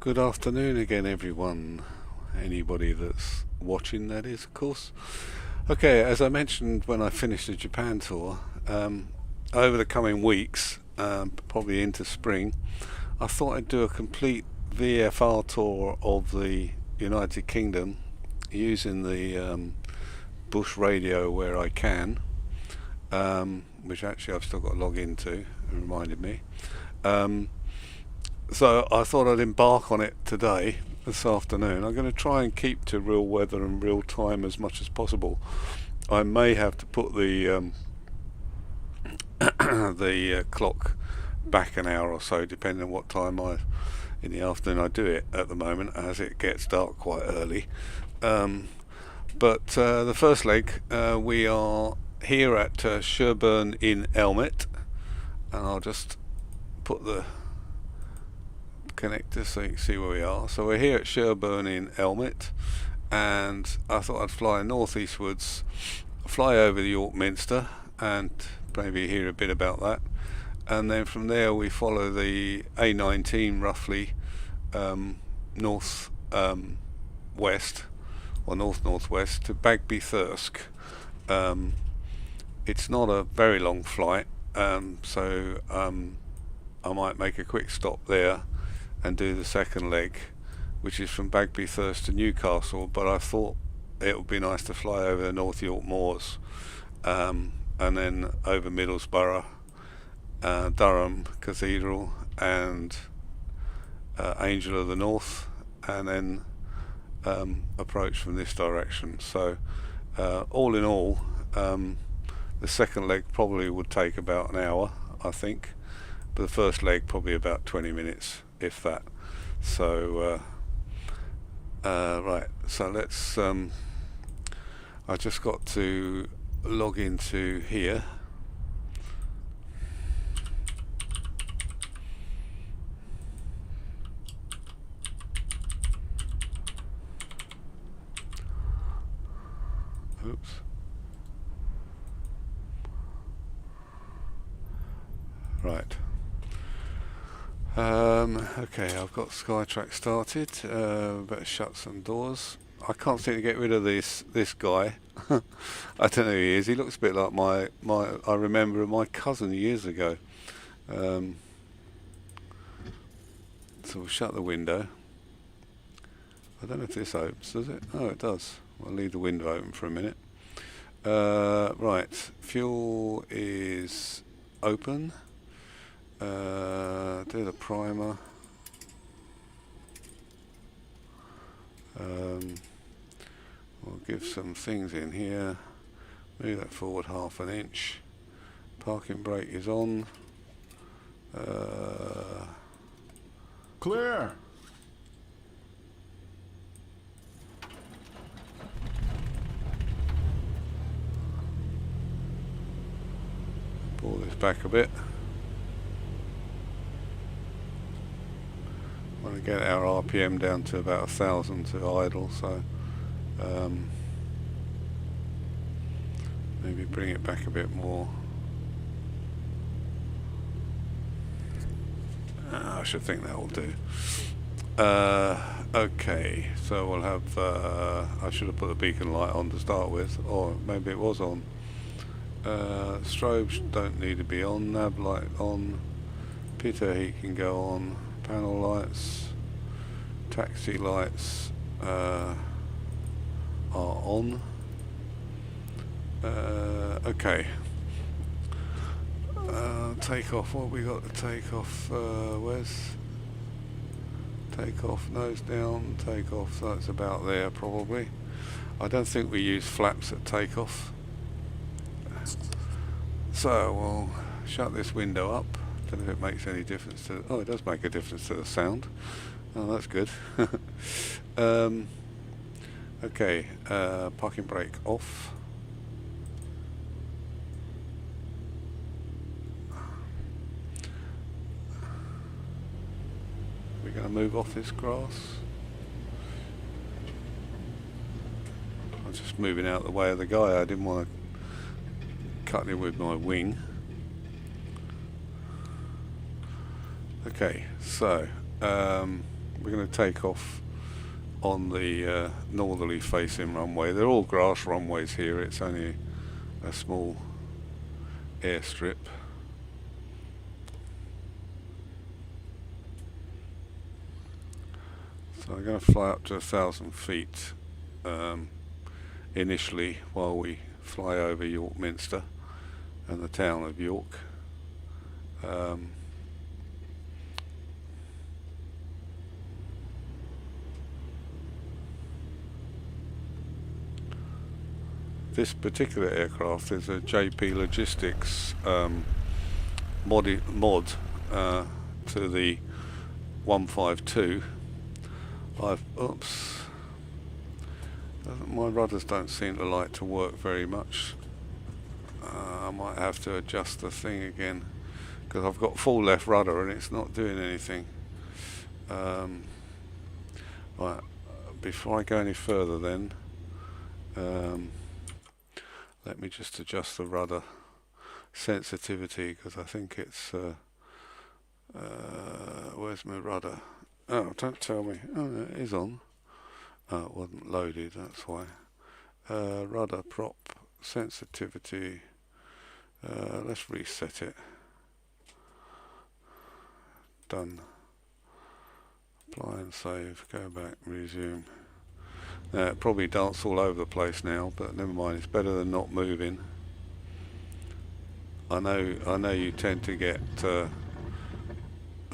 Good afternoon again, everyone. Anybody that's watching, that is, of course. Okay, as I mentioned when I finished the Japan tour, over the coming weeks, probably into spring, I thought I'd do a complete VFR tour of the United Kingdom using the bush radio where I can, which actually I've still got to log into, it reminded me. So I thought I'd embark on it today, this afternoon. I'm going to try and keep to real weather and real time as much as possible. I may have to put the the clock back an hour or so, depending on what time in the afternoon I do it at the moment, as it gets dark quite early. But the first leg, we are here at Sherburn in Elmet, and I'll just put the connector so you can see where we are. So we're here at Sherburn in Elmet, and I thought I'd fly northeastwards, fly over the York Minster, and maybe hear a bit about that. And then from there we follow the A19 roughly north west or north-northwest to Bagby Thirsk. It's not a very long flight, so I might make a quick stop there and do the second leg, which is from Bagby Thirsk to Newcastle, but I thought it would be nice to fly over the North York Moors, and then over Middlesbrough, Durham Cathedral, and Angel of the North, and then approach from this direction. So all in all, the second leg probably would take about an hour, I think, but the first leg probably about 20 minutes, if that. So right, so let's I just got to log into here. Oops. Right. Okay, I've got Skytrack started. Better shut some doors. I can't seem to get rid of this guy. I don't know who he is. He looks a bit like my I remember my cousin years ago. So we'll shut the window. I don't know if this opens, does it? Oh, it does. I'll leave the window open for a minute. Right, fuel is open. Do the primer. We'll give some things in here. Move that forward half an inch. Parking brake is on. Clear. Pull this back a bit. Want to get our RPM down to about 1,000 to idle, so maybe bring it back a bit more. I should think that will do. Okay, so we'll have I should have put the beacon light on to start with, or maybe it was on. Strobes don't need to be on. Nav light on. Pitot heat can go on. Panel lights, taxi lights are on. Okay. Take off. What have we got to take off? Where's take off? Nose down. Take off. That's about there probably. I don't think we use flaps at takeoff. So we'll shut this window up. Don't know if it makes any difference to. Oh, it does make a difference to the sound. Oh, that's good. Okay, parking brake off. We're going to move off this grass. I'm just moving out the way of the guy. I didn't want to cut him with my wing. Okay, so we're going to take off on the northerly facing runway. They're all grass runways here, it's only a small airstrip. So I'm going to fly up to 1,000 feet initially while we fly over York Minster and the town of York. This particular aircraft is a JP Logistics mod to the 152. Oops. My rudders don't seem to like to work very much. I might have to adjust the thing again because I've got full left rudder and it's not doing anything. Right, before I go any further then, let me just adjust the rudder sensitivity because I think it's where's my rudder? Oh, don't tell me. Oh, no, it is on. Oh, it wasn't loaded, that's why. Rudder prop sensitivity. Let's reset it. Done. Apply and save. Go back. Resume. It probably danced all over the place now, but never mind. It's better than not moving. I know you tend to get.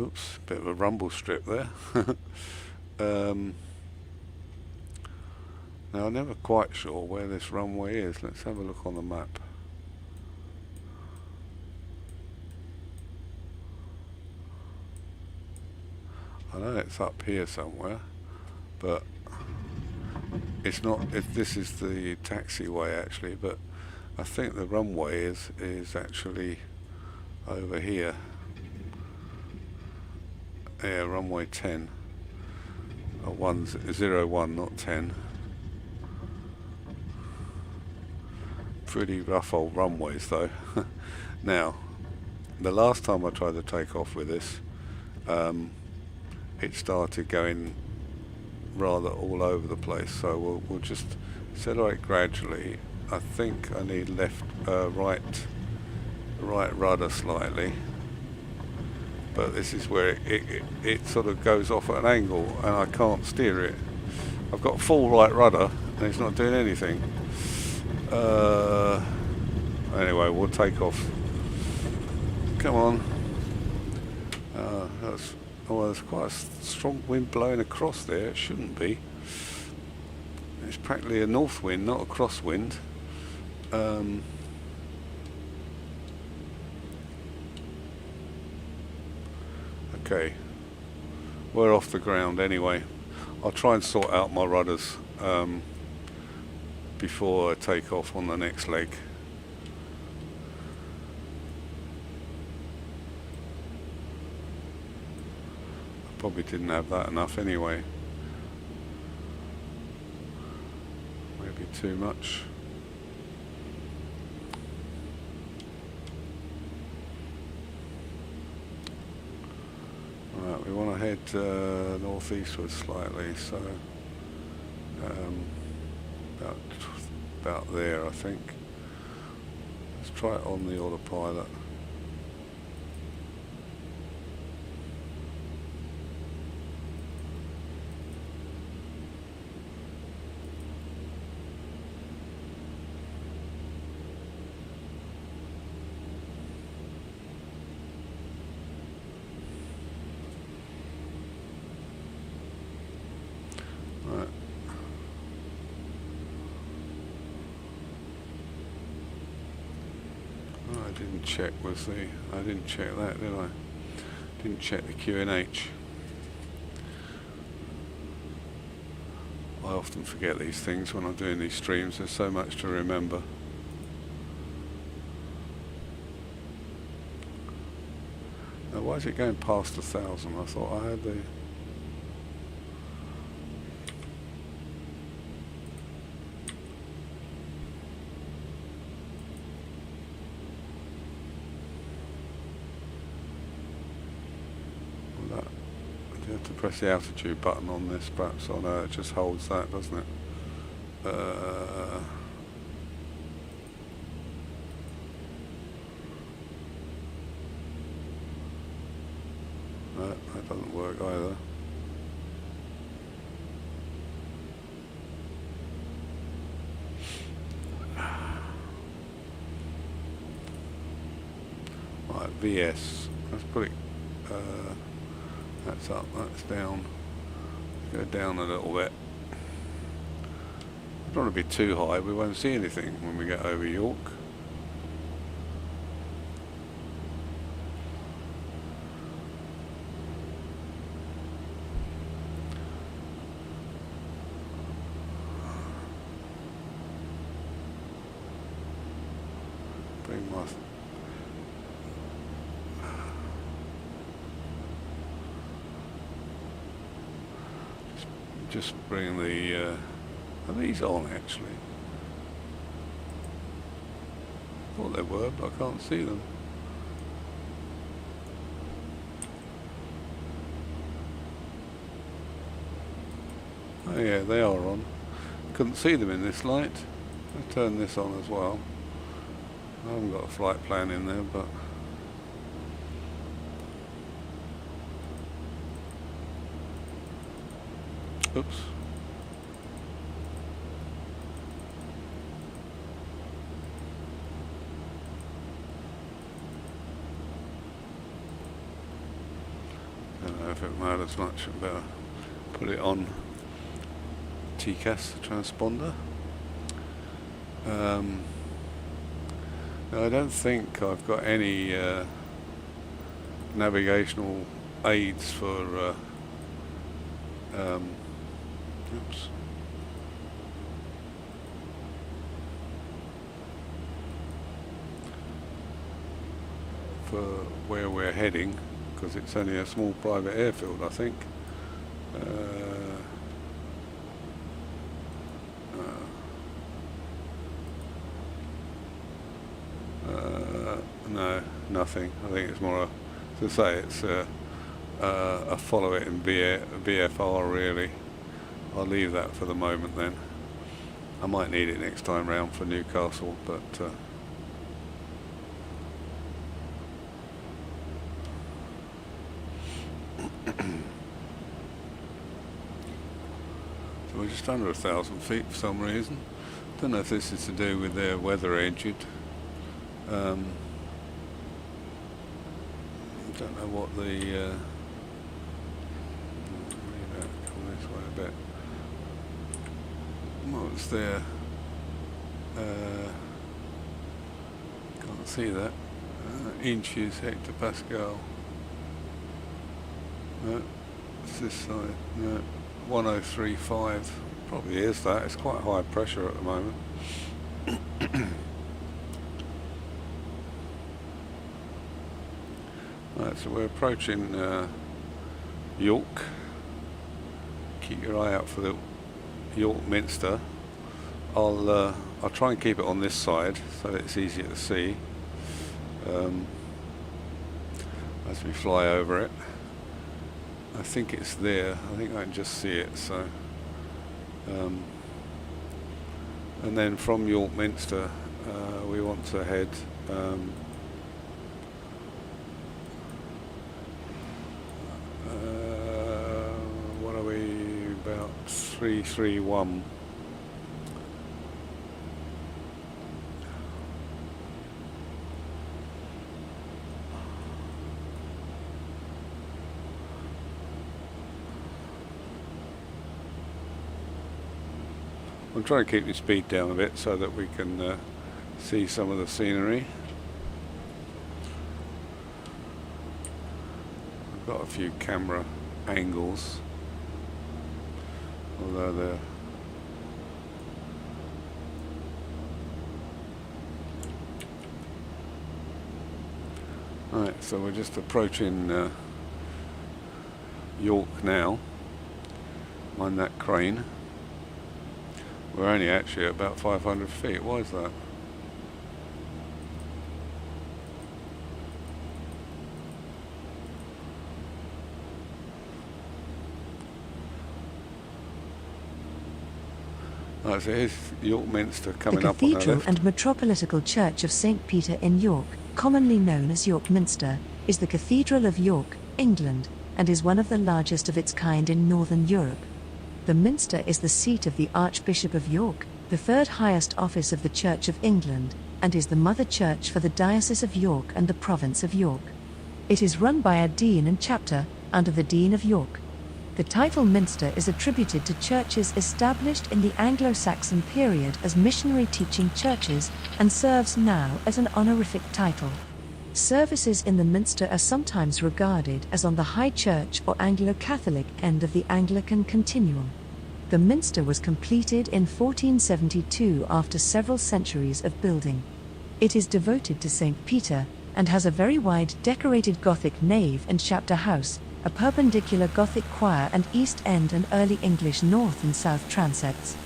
Oops, bit of a rumble strip there. Now I'm never quite sure where this runway is. Let's have a look on the map. I know it's up here somewhere, but it's not. This is the taxiway actually, but I think the runway is actually over here. Yeah, runway 10. 01, not 10. Pretty rough old runways though. Now, the last time I tried to take off with this, it started going rather all over the place. So we'll just accelerate gradually. I think I need right rudder slightly. But this is where it sort of goes off at an angle and I can't steer it. I've got full right rudder and it's not doing anything. Anyway, we'll take off. Come on. There's quite a strong wind blowing across there. It shouldn't be. It's practically a north wind, not a crosswind. Okay, we're off the ground anyway. I'll try and sort out my rudders before I take off on the next leg. I probably didn't have that enough anyway. Maybe too much. Right, we want to head northeastward slightly, so about there I think. Let's try it on the autopilot. Right. Oh, I didn't check I didn't check that, did I? Didn't check the QNH. I often forget these things when I'm doing these streams. There's so much to remember. Now, why is it going past 1,000? I thought I had the... I'd have to press the altitude button on this, perhaps. Oh no, it just holds that, doesn't it? No, that doesn't work either. Right, VS. Let's put it. That's up, that's down. Go down a little bit. I don't want to be too high, we won't see anything when we get over York. Bring my just bring the are these on actually? Thought they were, but I can't see them. Oh yeah, they are on. Couldn't see them in this light. I'll turn this on as well. I haven't got a flight plan in there, but oops. Don't know if it matters much. I better put it on TCAS transponder. No, I don't think I've got any navigational aids for oops. For where we're heading, because it's only a small private airfield, I think. No, nothing. I think it's more to say it's a follow it in VFR really. I'll leave that for the moment then. I might need it next time round for Newcastle, but so we're just under 1,000 feet for some reason. Don't know if this is to do with their weather agent. Don't know what the come this way a bit. What's there? Can't see that. Inches, hectopascal. No, it's this side. No, 1035. Probably is that. It's quite high pressure at the moment. Right, so we're approaching York. Keep your eye out for the York Minster. I'll try and keep it on this side so that it's easier to see as we fly over it. I think it's there. I think I can just see it. So, and then from York Minster, we want to head. What are we, about 331? I'm trying to keep the speed down a bit so that we can see some of the scenery. I've got a few camera angles, although they're right. So we're just approaching York now. Mind that crane. We're only actually at about 500 feet. Why is that? Right, so here's York Minster The coming up on our Cathedral left. and Metropolitical Church of St. Peter in York, commonly known as York Minster, is the Cathedral of York, England, and is one of the largest of its kind in Northern Europe. The Minster is the seat of the Archbishop of York, the third highest office of the Church of England, and is the mother church for the Diocese of York and the Province of York. It is run by a dean and chapter, under the Dean of York. The title Minster is attributed to churches established in the Anglo-Saxon period as missionary teaching churches, and serves now as an honorific title. Services in the Minster are sometimes regarded as on the High Church or Anglo-Catholic end of the Anglican continuum. The Minster was completed in 1472 after several centuries of building. It is devoted to St. Peter, and has a very wide decorated Gothic nave and chapter house, a perpendicular Gothic choir and east end and early English north and south transepts.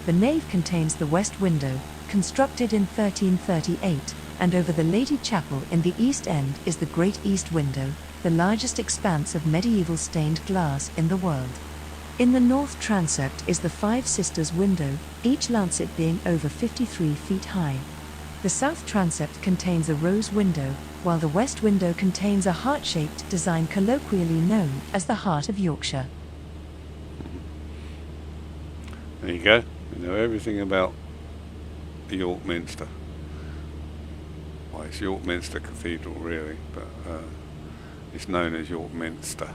The nave contains the west window, constructed in 1338, and over the Lady Chapel in the east end is the Great East Window, the largest expanse of medieval stained glass in the world. In the north transept is the Five Sisters window, each lancet being over 53 feet high. The south transept contains a rose window, while the west window contains a heart-shaped design colloquially known as the Heart of Yorkshire. There you go. You know everything about the York Minster. Well, it's York Minster Cathedral really, but it's known as York Minster.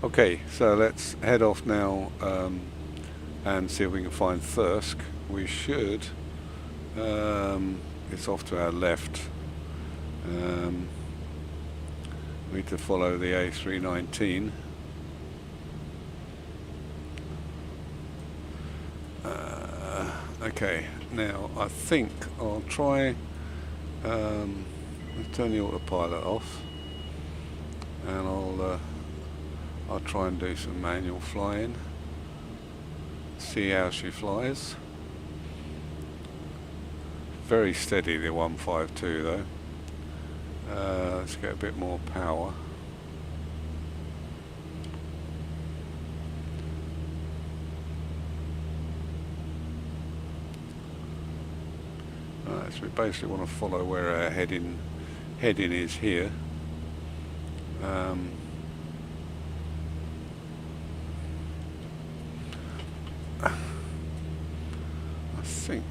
Okay, so let's head off now and see if we can find Thirsk. We should. It's off to our left. We need to follow the A319. Okay, now I think I'll try. Let's turn the autopilot off, and I'll try and do some manual flying. See how she flies. Very steady, the 152 though. Let's get a bit more power. So we basically want to follow where our heading is here. I think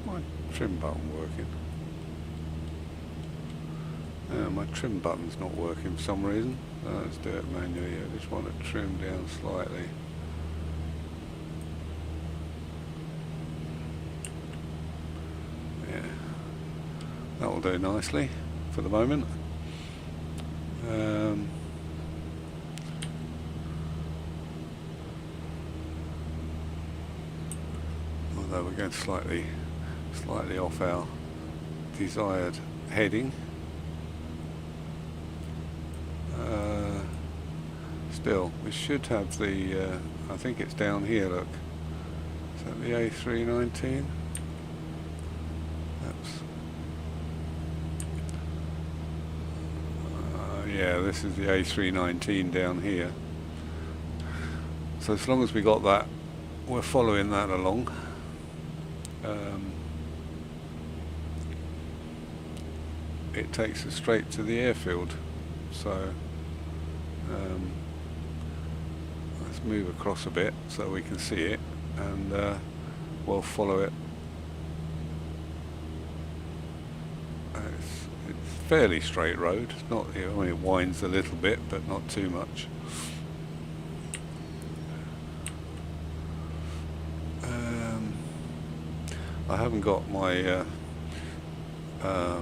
my trim button working. My trim button's not working for some reason. Let's do it manually. I just want to trim down slightly. Yeah, that will do nicely for the moment. Although we're going slightly off our desired heading. Still, we should have the, I think it's down here, look. Is that the A319? Yeah, this is the A319 down here. So as long as we got that, we're following that along. It takes us straight to the airfield. So let's move across a bit so we can see it, and we'll follow it. It's fairly straight road. It's not, I mean, it winds a little bit, but not too much. I haven't got my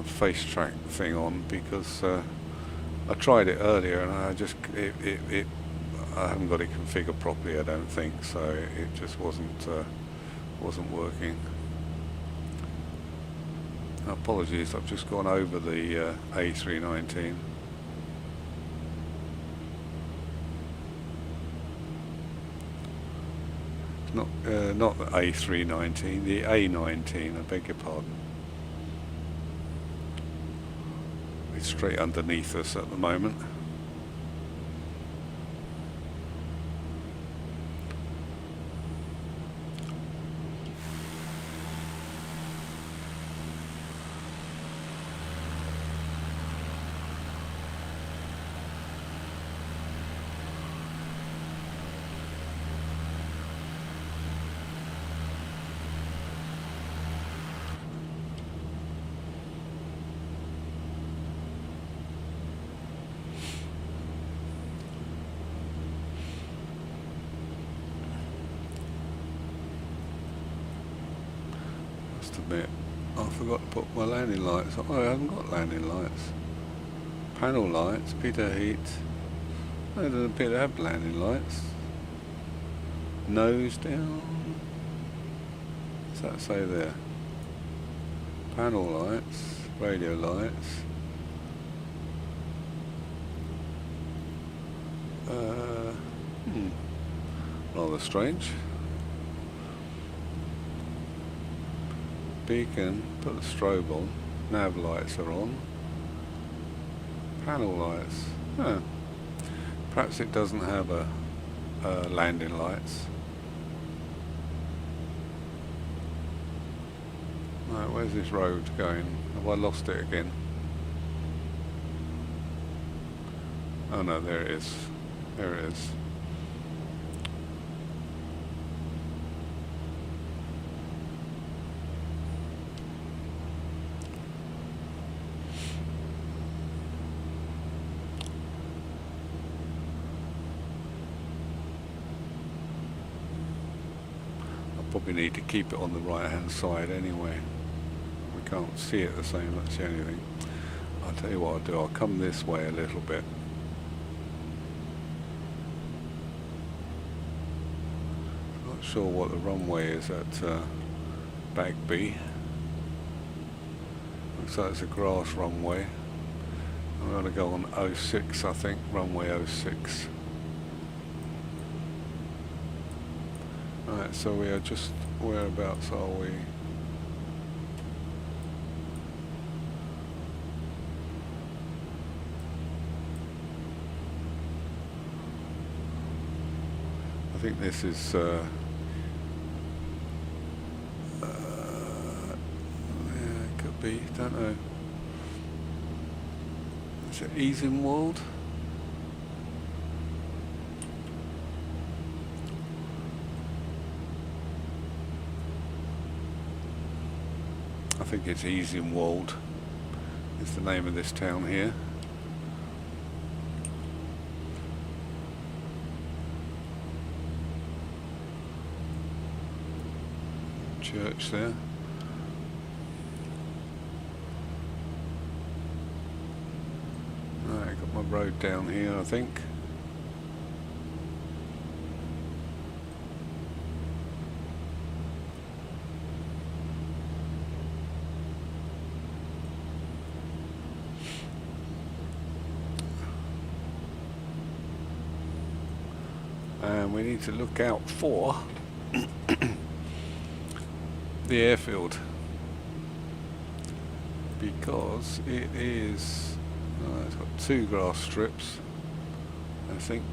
face track thing on because I tried it earlier and I just I haven't got it configured properly, I don't think, so it just wasn't working. Apologies, I've just gone over the A319. Not the A319, the A19, I beg your pardon. It's straight underneath us at the moment. must admit, I forgot to put my landing lights on. Oh, I haven't got landing lights. Panel lights, Peter heat. No, it doesn't appear to have landing lights. Nose down. What's that say there? Panel lights, radio lights. Rather strange. Beacon, put the strobe on. Nav lights are on. Panel lights. Huh. Perhaps it doesn't have a landing lights. Right, where's this road going? Have I lost it again? Oh no, there it is. There it is. I probably need to keep it on the right hand side anyway. We can't see it the same, that's the only thing. I'll tell you what I'll do, I'll come this way a little bit. Not sure what the runway is at Bagby. Looks like it's a grass runway. I'm going to go on 06, I think, runway 06. Right, so we are just, whereabouts are we? I think this is yeah, it could be, don't know. Is it Easenwald? I think it's Easenwald is the name of this town here. Church there. Right, got my road down here, I think. And we need to look out for the airfield, because it is it's got 2 grass strips, I think,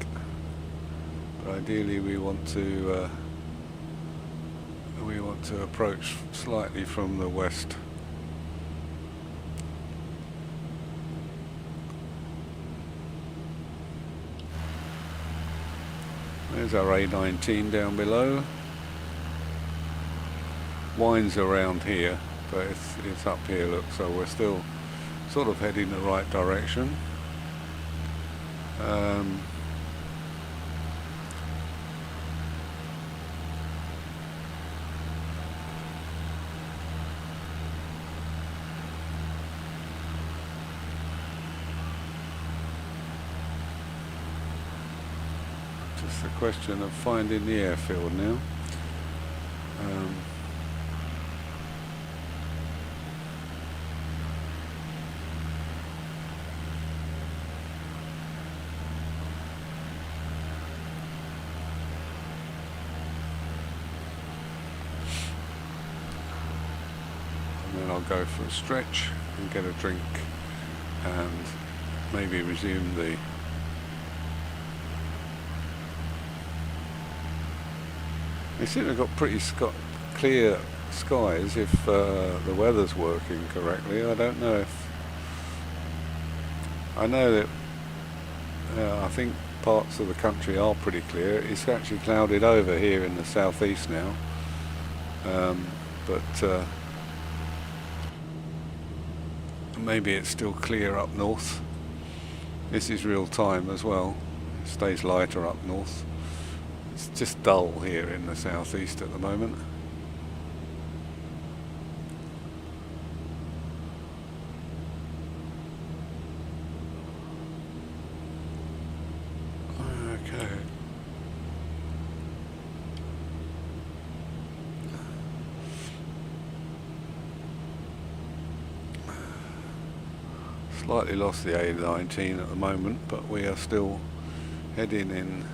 but ideally we want to approach slightly from the west. There's our A19 down below. Wine's around here, but it's up here, look, so we're still sort of heading the right direction. Just a question of finding the airfield now. Then I'll go for a stretch and get a drink and maybe resume the they seem to have got pretty clear skies if the weather's working correctly. I don't know if I know that I think parts of the country are pretty clear. It's actually clouded over here in the southeast now, but maybe it's still clear up north. This is real time as well. It stays lighter up north. It's just dull here in the southeast at the moment. Slightly lost the A19 at the moment, but we are still heading in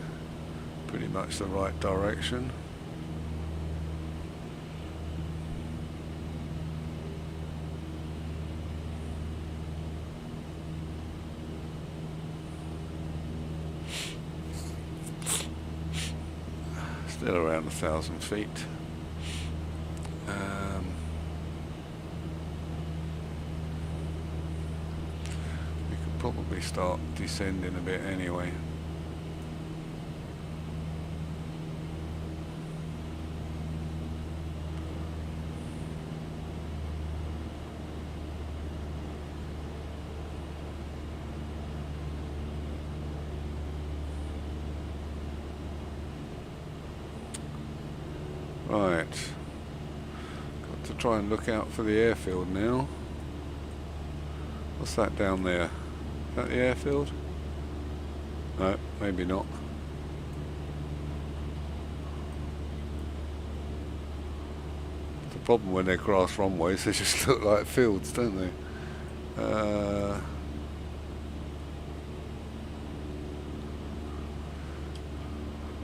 pretty much the right direction. Still around 1,000 feet. We could probably start descending a bit anyway. Right, got to try and look out for the airfield now. What's that down there? Is that the airfield? No, maybe not. The problem when they're grass runways, they just look like fields, don't they?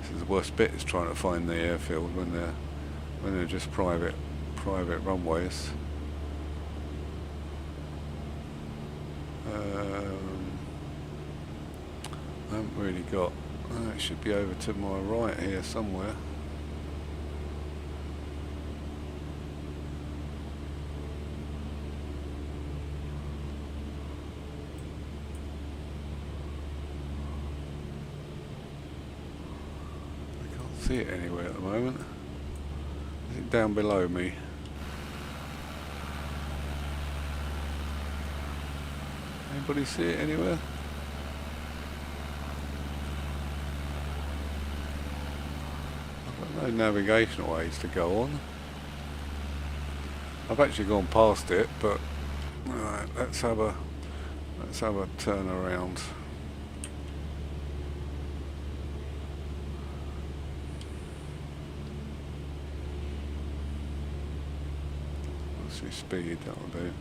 This is the worst bit, is trying to find the airfield when they're just private runways. I haven't really got. It should be over to my right here somewhere. I can't see it anywhere at the moment. Is it down below me? Anybody see it anywhere? I've got no navigational aids to go on. I've actually gone past it, but right, let's have a turn around. What's your speed? That'll do.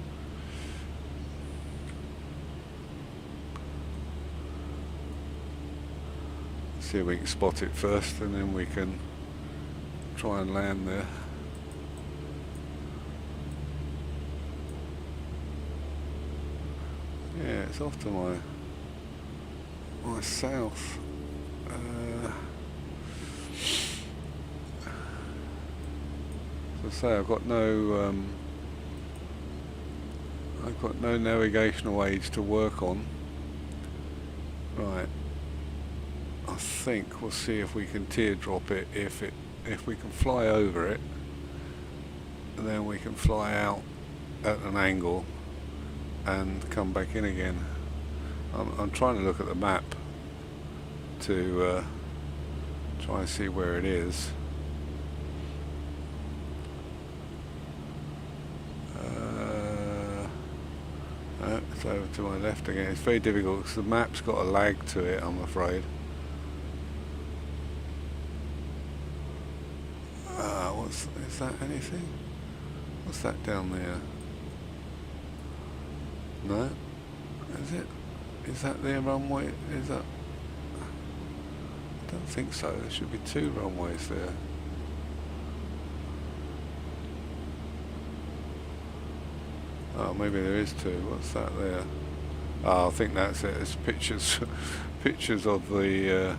See if we can spot it first, and then we can try and land there. Yeah, it's off to my south. As I say, I've got no navigational aids to work on. Right. I think we'll see if we can teardrop it. If we can fly over it, and then we can fly out at an angle and come back in again. I'm trying to look at the map to try and see where it is. It's over to my left again. It's very difficult because the map's got a lag to it, I'm afraid. Is that anything? What's that down there? No? Is it? Is that their runway? Is that? I don't think so. There should be two runways there. Oh, maybe there is two. What's that there? Oh, I think that's it. It's pictures, pictures of the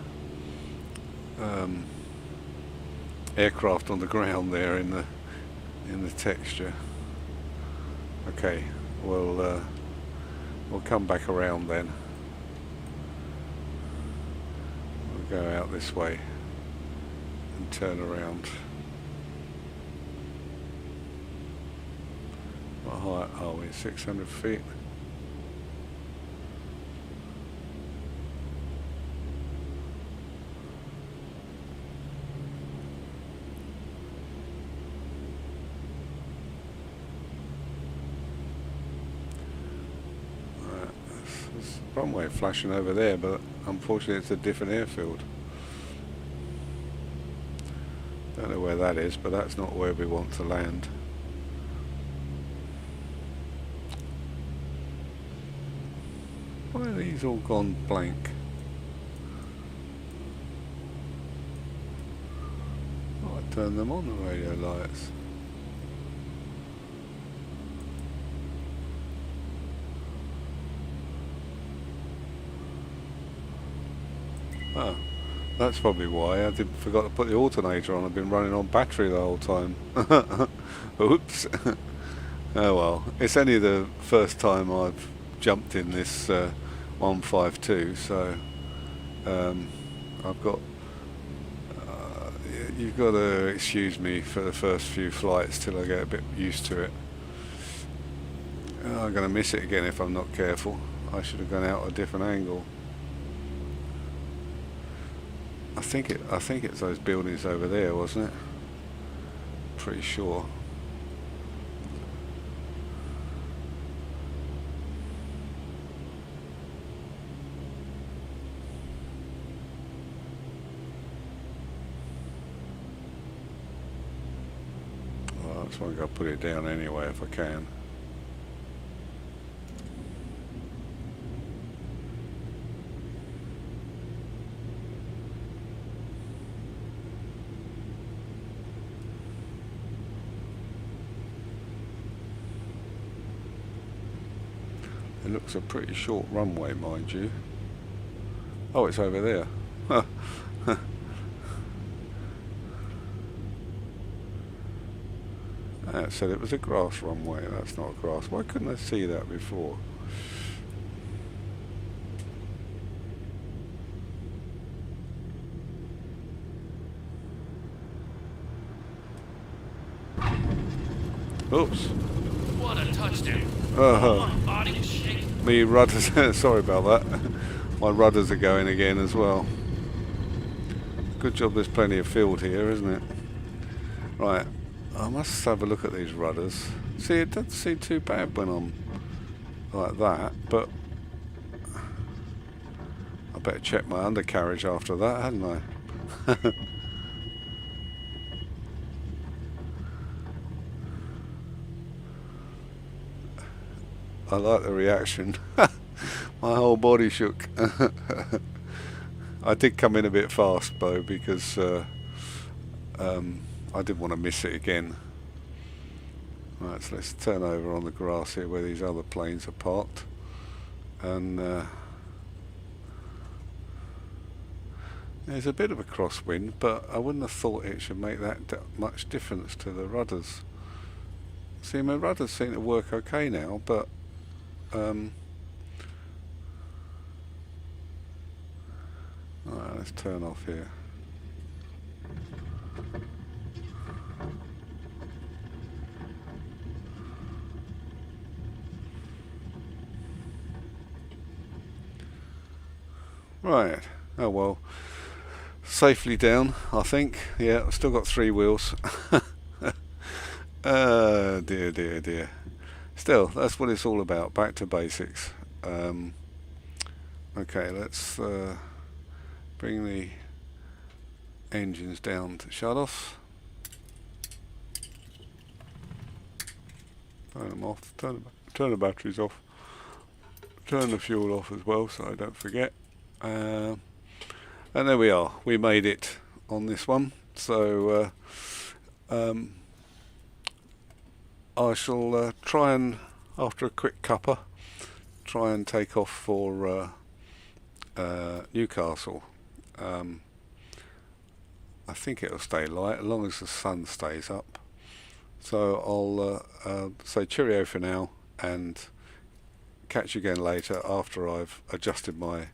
aircraft on the ground there in the texture. Okay, we'll come back around then. We'll go out this way and turn around. What height are we? 600 feet. There's a runway flashing over there, but unfortunately it's a different airfield. Don't know where that is, but that's not where we want to land. Why are these all gone blank? Oh, I turned them on, the radio lights. Oh, that's probably why. I forgot to put the alternator on. I've been running on battery the whole time. Oops. Oh well, it's only the first time I've jumped in this 152, so I've got you've got to excuse me for the first few flights till I get a bit used to it. I'm going to miss it again if I'm not careful. I should have gone out a different angle. I think it's those buildings over there, wasn't it? Pretty sure. Well, that's why I'm going to put it down anyway if I can. It looks a pretty short runway, mind you. Oh, it's over there. It said it was a grass runway. That's not grass. Why couldn't I see that before? Oops. What a touchdown. Oh, My body is shaking. me rudders. Sorry about that. My rudders are going again as well. Good job there's plenty of field here, isn't it? Right. I must have a look at these rudders. See, it doesn't seem too bad when I'm like that, but I better check my undercarriage after that, hadn't I? I like the reaction. My whole body shook. I did come in a bit fast though, because I didn't want to miss it again. Right, so let's turn over on the grass here where these other planes are parked. And there's a bit of a crosswind, but I wouldn't have thought it should make that much difference to the rudders. See, my rudders seem to work okay now, but alright, let's turn off here. Right, oh well, safely down, I think. Yeah, I've still got 3 wheels. Dear, dear, dear. Still, that's what it's all about, back to basics. Okay, let's bring the engines down to shut off. Turn them off, turn the batteries off. Turn the fuel off as well so I don't forget. And there we are, we made it on this one. So I shall try and, after a quick cuppa, try and take off for Newcastle. I think it'll stay light as long as the sun stays up. So I'll say cheerio for now and catch you again later after I've adjusted my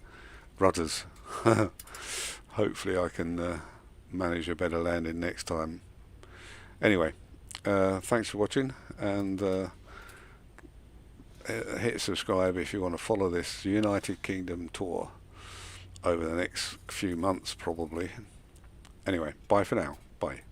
rudders. Hopefully I can manage a better landing next time. Anyway, thanks for watching, and hit subscribe if you want to follow this United Kingdom tour over the next few months probably. Anyway, bye for now. Bye.